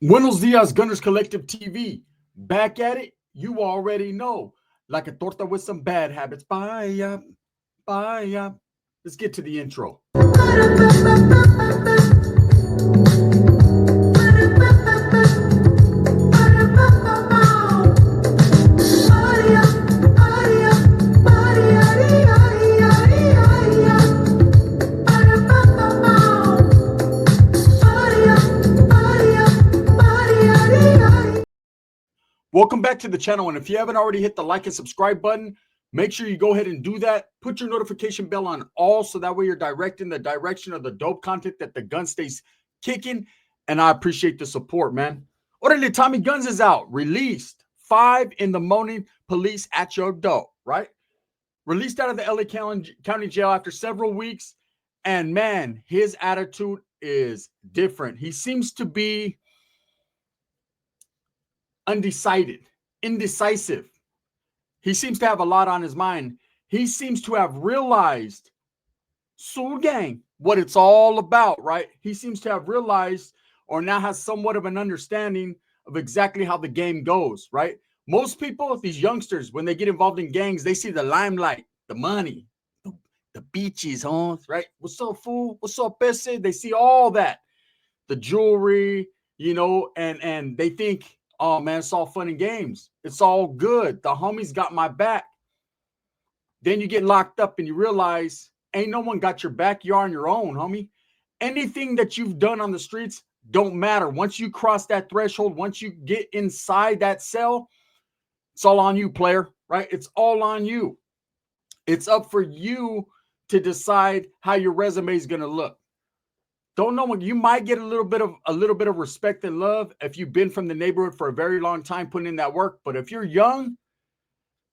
Buenos dias, Gunners Collective TV. Back at it, you already know. Like a torta with some bad habits. Bye, bye. Let's get to the intro. Welcome back to the channel, and if you haven't already hit the like and subscribe button, make sure you go ahead and do that. Put your notification bell on all so that way you're directing the direction of the dope content that the gun stays kicking, and I appreciate the support, man. Orderly Tommy Gunz is out, released 5 in the morning, police at your door, right? Released out of the LA County Jail after several weeks, and man, his attitude is different. He seems to be undecided, indecisive. He seems to have a lot on his mind. He seems to have realized, Soul Gang, what it's all about, right? He seems to have realized or now has somewhat of an understanding of exactly how the game goes, right? Most people, these youngsters, when they get involved in gangs, they see the limelight, the money, the beaches, huh? Right? What's up, fool? What's up, Bessie? They see all that, the jewelry, and they think, oh man, it's all fun and games. It's all good. The homies got my back. Then you get locked up and you realize ain't no one got your back. You're on your own, homie. Anything that you've done on the streets don't matter. Once you cross that threshold, once you get inside that cell, it's all on you, player, right? It's all on you. It's up for you to decide how your resume is going to look. Don't know when you might get a little bit of respect and love if you've been from the neighborhood for a very long time putting in that work. But if you're young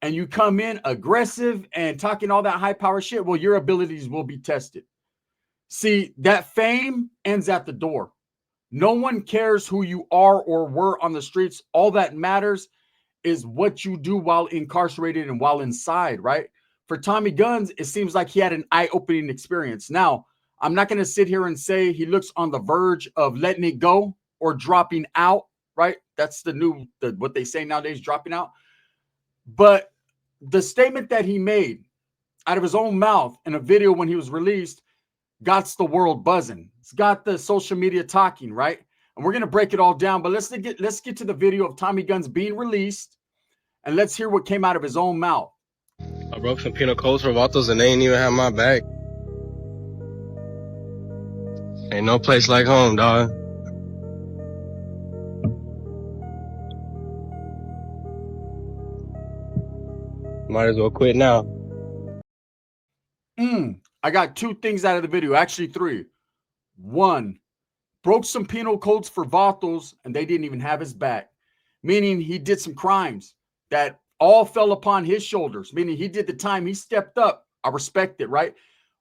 and you come in aggressive and talking all that high power shit, well, your abilities will be tested. See, that fame ends at the door. No one cares who you are or were on the streets. All that matters is what you do while incarcerated and while inside, right? For Tommy Gunz, it seems like he had an eye-opening experience. Now, I'm not going to sit here and say he looks on the verge of letting it go or dropping out, right? That's what they say nowadays, dropping out. But the statement that he made out of his own mouth in a video when he was released got the world buzzing. It's got the social media talking, right? And we're going to break it all down. But let's get to the video of Tommy Gunz being released, and let's hear what came out of his own mouth. I broke some penal codes for Vatos and they ain't even have my back. Ain't no place like home, dog. Might as well quit now. I got 2 things out of the video, actually 3. 1, broke some penal codes for Vatos and they didn't even have his back, meaning he did some crimes that all fell upon his shoulders, meaning he did the time. He stepped up. I respect it, right?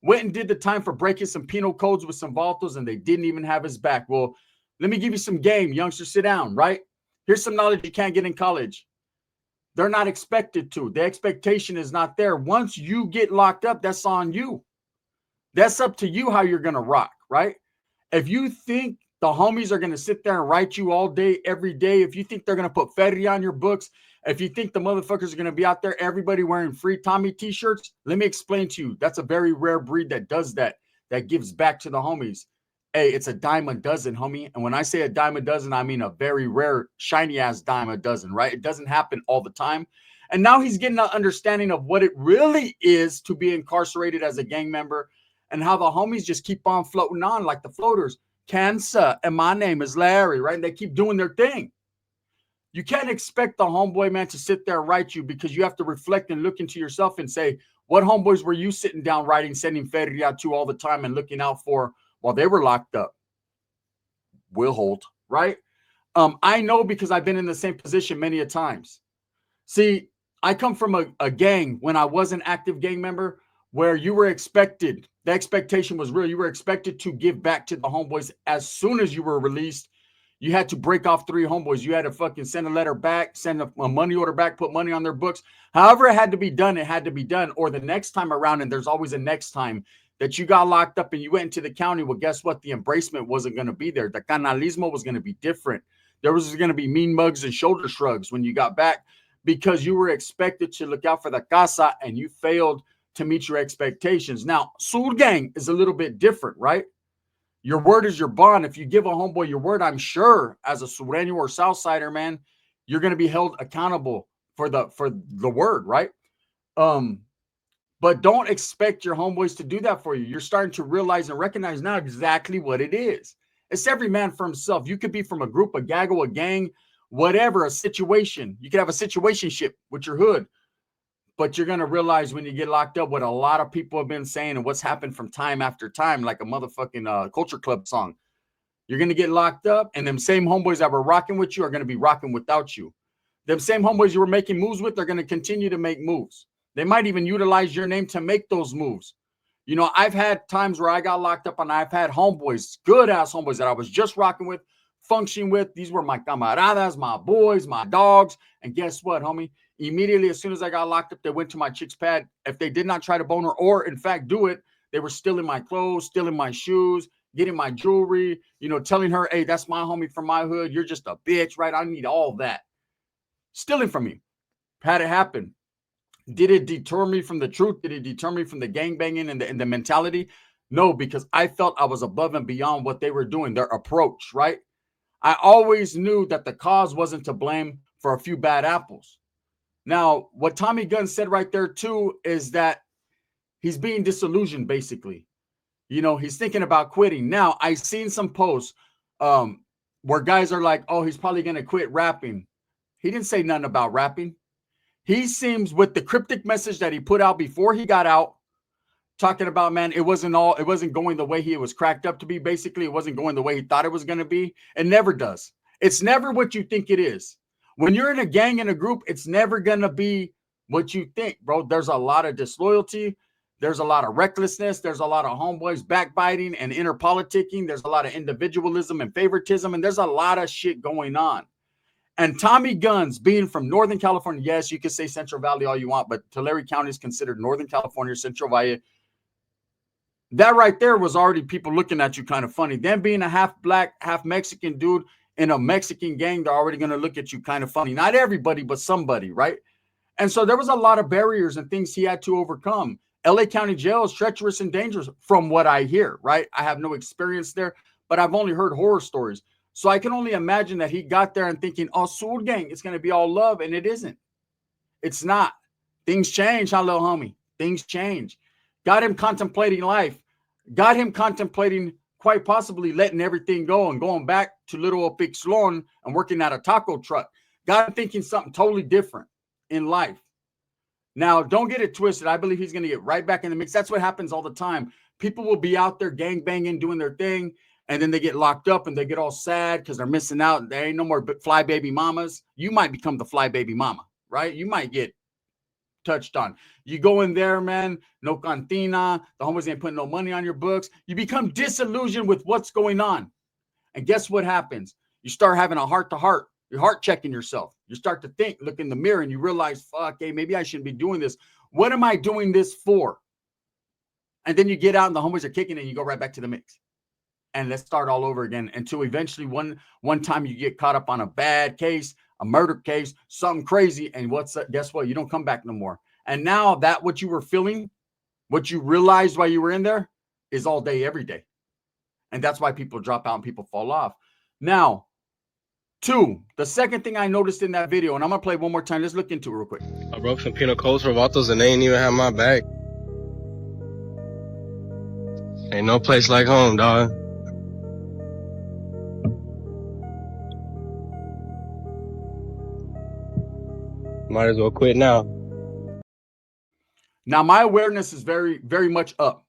Went and did the time for breaking some penal codes with some Vatos and they didn't even have his back. Well, let me give you some game, youngsters. Sit down, right? Here's some knowledge you can't get in college. They're not expected to. The expectation is not there. Once you get locked up, that's on you. That's up to you how you're going to rock, right? If you think the homies are going to sit there and write you all day, every day, if you think they're going to put Fetty on your books, if you think the motherfuckers are going to be out there, everybody wearing free Tommy t-shirts, let me explain to you. That's a very rare breed that does that gives back to the homies. Hey, it's a dime a dozen, homie. And when I say a dime a dozen, I mean a very rare, shiny-ass dime a dozen, right? It doesn't happen all the time. And now he's getting an understanding of what it really is to be incarcerated as a gang member and how the homies just keep on floating on like the floaters. Cancer, and my name is Larry, right? And they keep doing their thing. You can't expect the homeboy, man, to sit there and write you, because you have to reflect and look into yourself and say, what homeboys were you sitting down writing, sending Ferry out to all the time and looking out for while they were locked up? Will Holt, right? I know because I've been in the same position many a times. See, I come from a gang when I was an active gang member where you were expected, the expectation was real. You were expected to give back to the homeboys as soon as you were released. You had to break off 3 homeboys. You had to fucking send a letter back, send a money order back, put money on their books. However it had to be done, it had to be done. Or the next time around, and there's always a next time, that you got locked up and you went into the county. Well, guess what? The embracement wasn't going to be there. The canalismo was going to be different. There was going to be mean mugs and shoulder shrugs when you got back because you were expected to look out for the casa and you failed to meet your expectations. Now, Sur Gang is a little bit different, right? Your word is your bond. If you give a homeboy your word, I'm sure as a Sureño or Southsider, man, you're going to be held accountable for the word, right? But don't expect your homeboys to do that for you. You're starting to realize and recognize now exactly what it is. It's every man for himself. You could be from a group, a gaggle, a gang, whatever, a situation. You could have a situationship with your hood. But you're going to realize when you get locked up what a lot of people have been saying and what's happened from time after time, like a motherfucking Culture Club song. You're going to get locked up, and them same homeboys that were rocking with you are going to be rocking without you. Them same homeboys you were making moves with are going to continue to make moves. They might even utilize your name to make those moves. You know, I've had times where I got locked up and I've had homeboys, good-ass homeboys that I was just rocking with, functioning with. These were my camaradas, my boys, my dogs. And guess what, homie? Immediately, as soon as I got locked up, they went to my chick's pad. If they did not try to bone her or, in fact, do it, they were stealing my clothes, stealing my shoes, getting my jewelry, you know, telling her, hey, that's my homie from my hood. You're just a bitch, right? I need all that. Stealing from me. Had it happen. Did it deter me from the truth? Did it deter me from the gangbanging and the mentality? No, because I felt I was above and beyond what they were doing, their approach, right? I always knew that the cause wasn't to blame for a few bad apples. Now, what Tommy Gunz said right there, too, is that he's being disillusioned, basically. You know, he's thinking about quitting. Now, I've seen some posts where guys are like, oh, he's probably going to quit rapping. He didn't say nothing about rapping. He seems, with the cryptic message that he put out before he got out, talking about, man, it wasn't going the way he was cracked up to be. Basically, it wasn't going the way he thought it was going to be. It never does. It's never what you think it is. When you're in a gang, in a group, it's never going to be what you think, bro. There's a lot of disloyalty. There's a lot of recklessness. There's a lot of homeboys backbiting and inner politicking. There's a lot of individualism and favoritism. And there's a lot of shit going on. And Tommy Gunz, being from Northern California, yes, you could say Central Valley all you want, but Tulare County is considered Northern California, Central Valley. That right there was already people looking at you kind of funny. Them being a half black, half Mexican dude in a Mexican gang, they're already going to look at you kind of funny. Not everybody, but somebody, right? And so there was a lot of barriers and things he had to overcome. LA County Jail is treacherous and dangerous from what I hear, right? I have no experience there, but I've only heard horror stories. So I can only imagine that he got there and thinking, oh, Sur Gang, it's going to be all love. And it isn't. It's not. Things change, huh, little homie? Things change. Got him contemplating life. Got him contemplating quite possibly letting everything go and going back to Little Pixlon and working at a taco truck. Got him thinking something totally different in life. Now, don't get it twisted. I believe he's going to get right back in the mix. That's what happens all the time. People will be out there gang banging, doing their thing. And then they get locked up and they get all sad because they're missing out. There ain't no more fly baby mamas. You might become the fly baby mama, right? You might get touched on. You go in there, man, no cantina. The homies ain't putting no money on your books. You become disillusioned with what's going on. And guess what happens? You start having a heart-to-heart. You're heart checking yourself. You start to think, look in the mirror, and you realize, fuck, hey, maybe I shouldn't be doing this. What am I doing this for? And then you get out and the homies are kicking and you go right back to the mix. And let's start all over again until eventually one time you get caught up on a bad case, a murder case, something crazy. And guess what? You don't come back no more. And now that what you were feeling, what you realized while you were in there is all day, every day. And that's why people drop out and people fall off. Now, the second thing I noticed in that video, and I'm going to play one more time. Let's look into it real quick. I broke some penal codes for vatos and they ain't even have my back. Ain't no place like home, dog. Might as well quit now. Now, my awareness is very, very much up.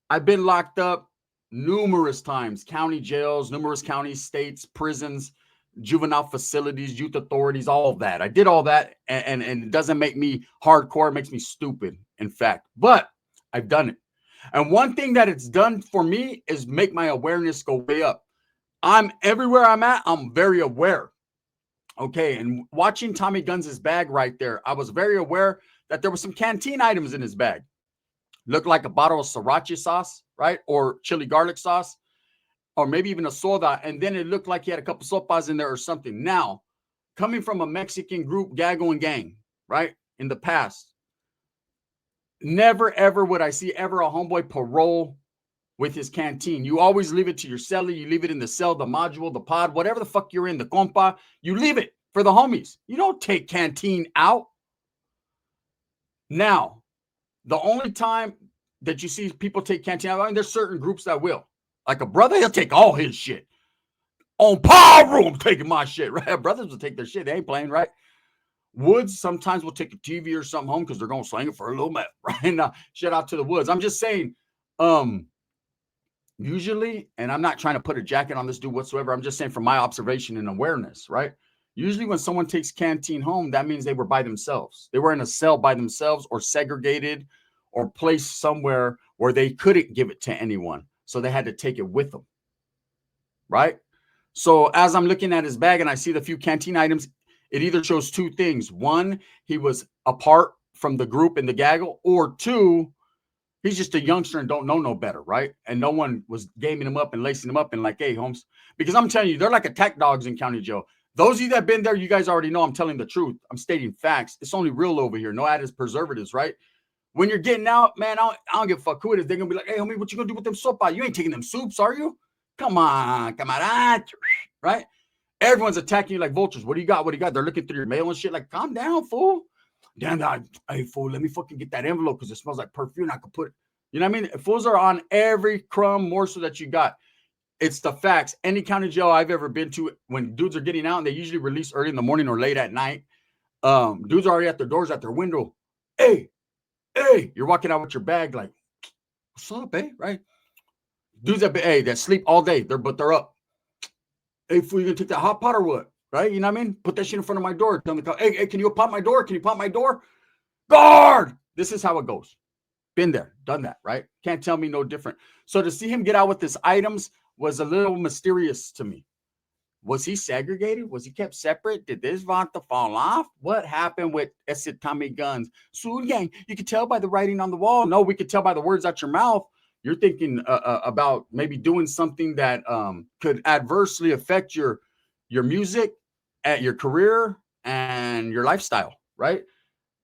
I've been locked up numerous times, county jails, numerous counties, states, prisons, juvenile facilities, youth authorities, all of that. I did all that, and it doesn't make me hardcore. It makes me stupid, in fact. But I've done it. And one thing that it's done for me is make my awareness go way up. I'm everywhere I'm at, I'm very aware. Okay, and watching Tommy Gunz's bag right there, I was very aware that there were some canteen items in his bag. Looked like a bottle of sriracha sauce, right? Or chili garlic sauce. or maybe even a soda, and then it looked like he had a couple sopas in there or something. Now, coming from a Mexican group, Gago and Gang, right? In the past, never ever would I see ever a homeboy parole with his canteen. You always leave it to your celly. You leave it in the cell, the module, the pod, whatever the fuck you're in, the compa. You leave it for the homies. You don't take canteen out. Now, the only time that you see people take canteen out, I mean, there's certain groups that will. Like a brother, he'll take all his shit. On power room, taking my shit, right? Brothers will take their shit. They ain't playing, right? Woods sometimes will take a TV or something home because they're going to sling it for a little bit, right? Now, shout out to the Woods. I'm just saying, usually, and I'm not trying to put a jacket on this dude whatsoever. I'm just saying from my observation and awareness, right? Usually when someone takes canteen home, that means they were by themselves. They were in a cell by themselves or segregated or placed somewhere where they couldn't give it to anyone. So they had to take it with them, right? So as I'm looking at his bag and I see the few canteen items, it either shows two things. One, he was apart from the group in the gaggle, or two, he's just a youngster and don't know no better, right? And no one was gaming him up and lacing him up and like, hey, Holmes, because I'm telling you, they're like attack dogs in county jail. Those of you that have been there, you guys already know I'm telling the truth. I'm stating facts. It's only real over here. No added preservatives, right? When you're getting out, man, I don't give a fuck who it is. They're going to be like, hey, homie, what you going to do with them sopa? You ain't taking them soups, are you? Come on, right? Everyone's attacking you like vultures. What do you got? What do you got? They're looking through your mail and shit. Like, calm down, fool. Damn, hey, fool, let me fucking get that envelope because it smells like perfume. I could put it. You know what I mean? Fools are on every crumb morsel that you got. It's the facts. Any county jail I've ever been to, when dudes are getting out and they usually release early in the morning or late at night, dudes are already at their doors, at their window. Hey, you're walking out with your bag like, what's up, eh? Right? Dudes that sleep all day, they're up. Hey, fool, you gonna take that hot pot or what? Right? You know what I mean? Put that shit in front of my door. Tell them, hey, can you pop my door? Can you pop my door? Guard! This is how it goes. Been there, done that, right? Can't tell me no different. So to see him get out with his items was a little mysterious to me. Was he segregated? Was he kept separate? Did this Vanta fall off? What happened with Tommy Gunz? Soul Gang, you could tell by the writing on the wall. No, we could tell by the words out your mouth. You're thinking about maybe doing something that could adversely affect your music, at your career, and your lifestyle, right?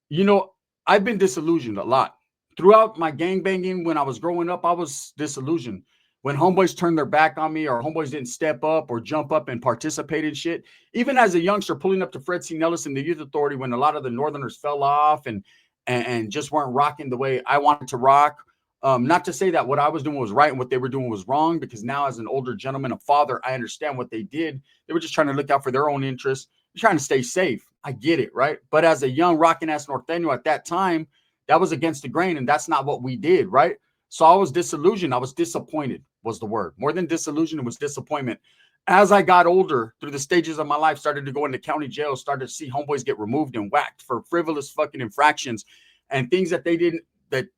You know, I've been disillusioned a lot. Throughout my gangbanging, when I was growing up, I was disillusioned. When homeboys turned their back on me or homeboys didn't step up or jump up and participate in shit. Even as a youngster pulling up to Fred C. Nellis in the Youth Authority when a lot of the Northerners fell off and just weren't rocking the way I wanted to rock. Not to say that what I was doing was right and what they were doing was wrong, because now as an older gentleman, a father, I understand what they did. They were just trying to look out for their own interests, trying to stay safe. I get it, right? But as a young rocking ass Norteño at that time, that was against the grain, and that's not what we did, right? So I was disillusioned. I was disappointed was the word. More than disillusion, it was disappointment. As I got older, through the stages of my life, started to go into county jail, started to see homeboys get removed and whacked for frivolous fucking infractions and things that they didn't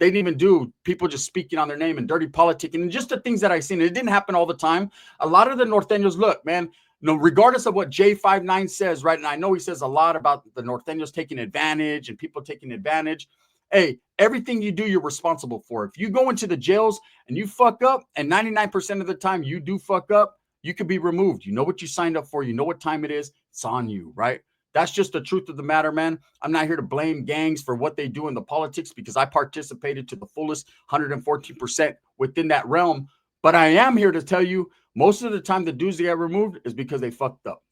even do. People just speaking on their name and dirty politicking and just the things that I seen. It didn't happen all the time. A lot of the Norteños, look, man, no, regardless of what J59 says, right? And I know he says a lot about the Norteños taking advantage and people taking advantage. Hey, everything you do, you're responsible for. If you go into the jails and you fuck up, and 99% of the time you do fuck up, you could be removed. You know what you signed up for. You know what time it is. It's on you, right? That's just the truth of the matter, man. I'm not here to blame gangs for what they do in the politics, because I participated to the fullest 114% within that realm. But I am here to tell you, most of the time the dudes that get removed is because they fucked up.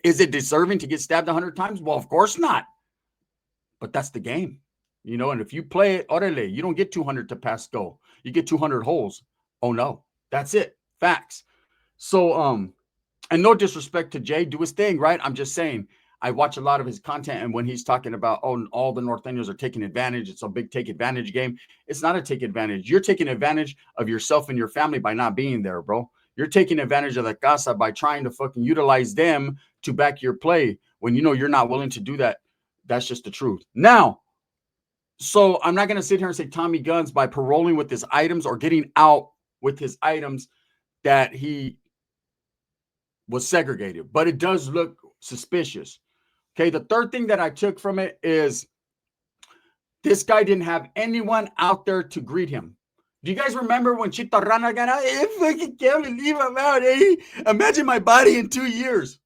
Is it deserving to get stabbed 100 times? Well, of course not. But that's the game. You know, and if you play it, orale, you don't get 200 to pass go. You get 200 holes. Oh, no. That's it. Facts. So, and no disrespect to Jay, do his thing, right? I'm just saying, I watch a lot of his content, and when he's talking about, oh, all the Norteños are taking advantage, it's a big take advantage game. It's not a take advantage. You're taking advantage of yourself and your family by not being there, bro. You're taking advantage of the casa by trying to fucking utilize them to back your play when you know you're not willing to do that. That's just the truth. Now, so I'm not going to sit here and say Tommy Gunz, by paroling with his items or getting out with his items, that he was segregated, but it does look suspicious. Okay, the third thing that I took from it is this guy didn't have anyone out there to greet him. Do you guys remember when Chito Rana got out? I fucking can't believe I'm out, eh? Imagine my body in 2 years.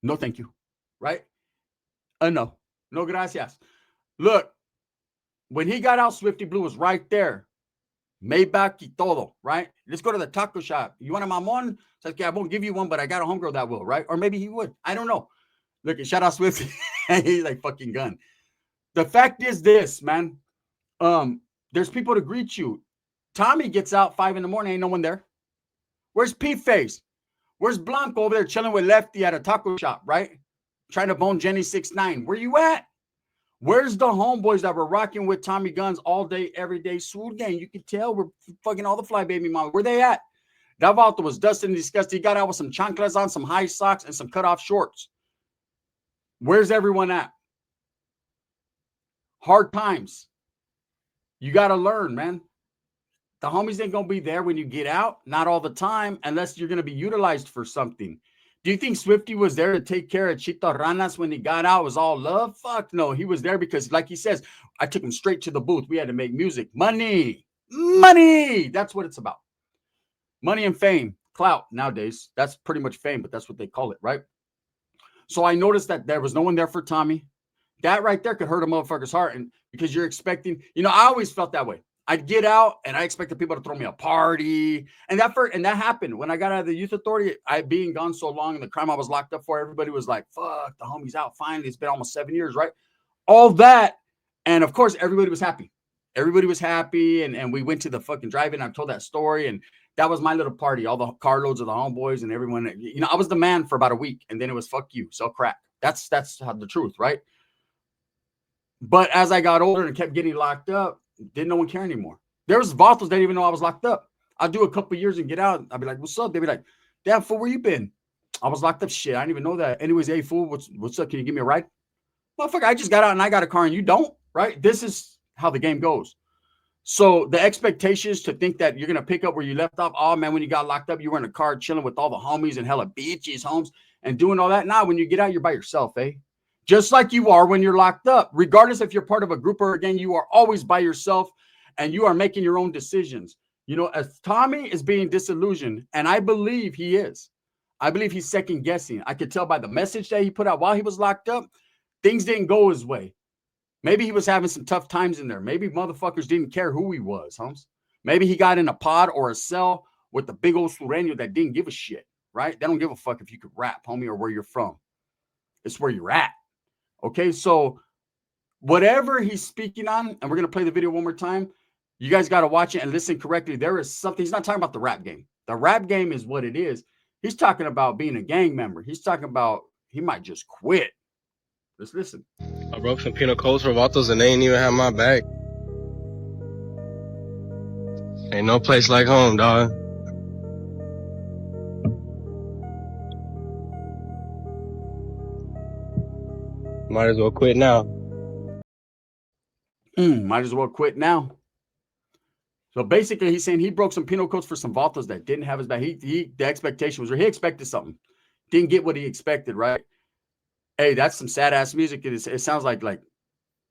No, thank you. Right? No. No, gracias. Look, when he got out, Swifty Blue was right there. Maybach y todo, right? Let's go to the taco shop. You want a mamon? Says, okay, I won't give you one, but I got a homegirl that will, right? Or maybe he would. I don't know. Look, shout out Swifty. He's like fucking gun. The fact is this, man. There's people to greet you. Tommy gets out 5 a.m, ain't no one there. Where's P-Face? Where's Blanco over there chilling with Lefty at a taco shop, right? Trying to bone Jenny 6'9". Where you at? Where's the homeboys that were rocking with Tommy Gunz all day, every day? Swoon gang. You can tell we're fucking all the fly baby mama. Where they at? That vato was dusted and disgusted. He got out with some chanclas on, some high socks, and some cutoff shorts. Where's everyone at? Hard times. You got to learn, man. The homies ain't going to be there when you get out. Not all the time, unless you're going to be utilized for something. Do you think Swifty was there to take care of Chito Ranas when he got out? It was all love? Fuck no. He was there because, like he says, I took him straight to the booth. We had to make music. Money. Money. That's what it's about. Money and fame. Clout nowadays. That's pretty much fame, but that's what they call it, right? So I noticed that there was no one there for Tommy. That right there could hurt a motherfucker's heart. And because you're expecting, I always felt that way. I'd get out and I expected people to throw me a party. And that happened when I got out of the youth authority. I being gone so long and the crime I was locked up for, everybody was like, fuck, the homie's out finally. It's been almost 7 years, right? All that. And of course, everybody was happy. Everybody was happy. And we went to the fucking drive-in. I told that story. And that was my little party. All the carloads of the homeboys and everyone. I was the man for about a week. And then it was fuck you, sell crack. That's how the truth, right? But as I got older and kept getting locked up, didn't no one care anymore. There was vatos that didn't even know I was locked up. I'd do a couple years and get out. I'd be like, what's up? They'd be like, damn, fool, where you been? I was locked up. Shit, I didn't even know that. Anyways, hey, fool, what's up? Can you give me a ride? Motherfucker, I just got out and I got a car and you don't, right? This is how the game goes. So the expectations to think that you're going to pick up where you left off. Oh, man, when you got locked up, you were in a car chilling with all the homies and hella bitches, homes, and doing all that. Now, when you get out, you're by yourself, eh? Just like you are when you're locked up. Regardless if you're part of a group or a gang, you are always by yourself and you are making your own decisions. As Tommy is being disillusioned, and I believe he is. I believe he's second guessing. I could tell by the message that he put out while he was locked up, things didn't go his way. Maybe he was having some tough times in there. Maybe motherfuckers didn't care who he was, homes. Maybe he got in a pod or a cell with the big old sureño that didn't give a shit, right? They don't give a fuck if you could rap, homie, or where you're from. It's where you're at. Okay, so whatever he's speaking on, and we're going to play the video one more time, you guys got to watch it and listen correctly. There is something. He's not talking about the rap game. The rap game is what it is. He's talking about being a gang member. He's talking about he might just quit. Let's listen. I broke some penal codes for vatos and they ain't even have my back. Ain't no place like home, dog. Might as well quit now. Might as well quit now. So basically, he's saying he broke some penal codes for some vatos that didn't have his back. The expectation was he expected something, didn't get what he expected, right? Hey, that's some sad ass music. It sounds like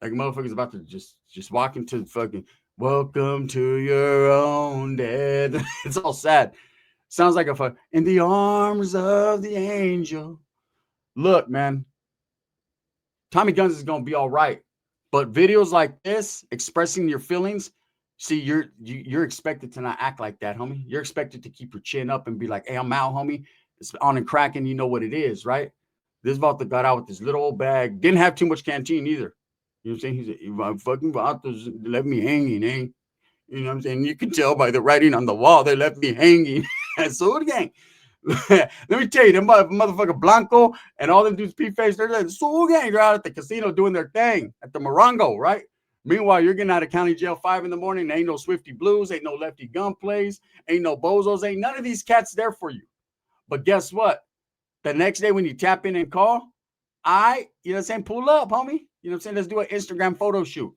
motherfuckers about to just walk into fucking welcome to your own dead. It's all sad. Sounds like in the arms of the angel. Look, man, Tommy Gunz is gonna be all right, but videos like this expressing your feelings. See, you're expected to not act like that, homie. You're expected to keep your chin up and be like, hey, I'm out, homie. It's on and cracking. You know what it is, right? This vato got out with this little old bag. Didn't have too much canteen either. You know what I'm saying? He said, fucking vatos left me hanging, eh? You know what I'm saying? You can tell by the writing on the wall, they left me hanging. So the gang. Let me tell you, them motherfucker Blanco and all them dudes P-Face, they're like, so gang, they're out at the casino doing their thing at the Morongo, right? Meanwhile, you're getting out of county jail 5 a.m. There ain't no Swifty Blues, ain't no Lefty Gun plays, ain't no Bozos, ain't none of these cats there for you. But guess what? The next day when you tap in and call, you know what I'm saying, pull up, homie. You know what I'm saying? Let's do an Instagram photo shoot.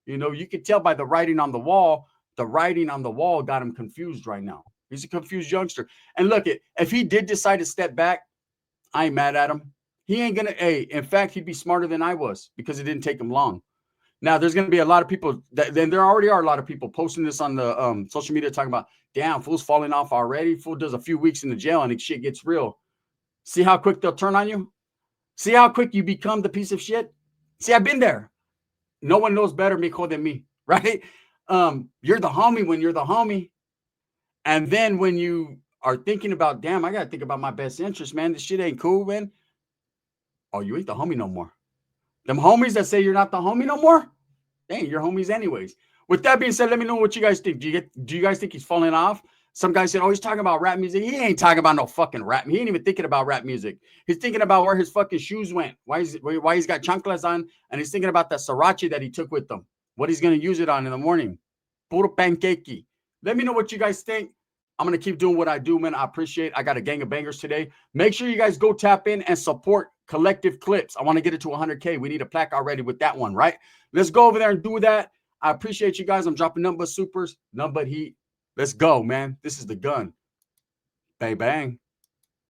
You can tell by the writing on the wall. The writing on the wall got him confused right now. He's a confused youngster. And look, if he did decide to step back, I ain't mad at him. He ain't going to, in fact, he'd be smarter than I was because it didn't take him long. Now, there's going to be a lot of people then there already are a lot of people posting this on the social media talking about, damn, fool's falling off already. Fool does a few weeks in the jail and it shit gets real. See how quick they'll turn on you? See how quick you become the piece of shit? See, I've been there. No one knows better mijo than me, right? You're the homie when you're the homie. And then when you are thinking about, damn, I got to think about my best interest, man. This shit ain't cool, man. Oh, you ain't the homie no more. Them homies that say you're not the homie no more, they ain't your homies anyways. With that being said, let me know what you guys think. Do you guys think he's falling off? Some guy said, oh, he's talking about rap music. He ain't talking about no fucking rap. He ain't even thinking about rap music. He's thinking about where his fucking shoes went, why he's got chanclas on, and he's thinking about that sriracha that he took with him, what he's going to use it on in the morning. Puro pancakey. Let me know what you guys think. I'm going to keep doing what I do, man. I appreciate it. I got a gang of bangers today. Make sure you guys go tap in and support Collective Clips. I want to get it to 100K. We need a plaque already with that one, right? Let's go over there and do that. I appreciate you guys. I'm dropping nothing but supers, nothing but heat. Let's go, man. This is the gun. Bang, bang.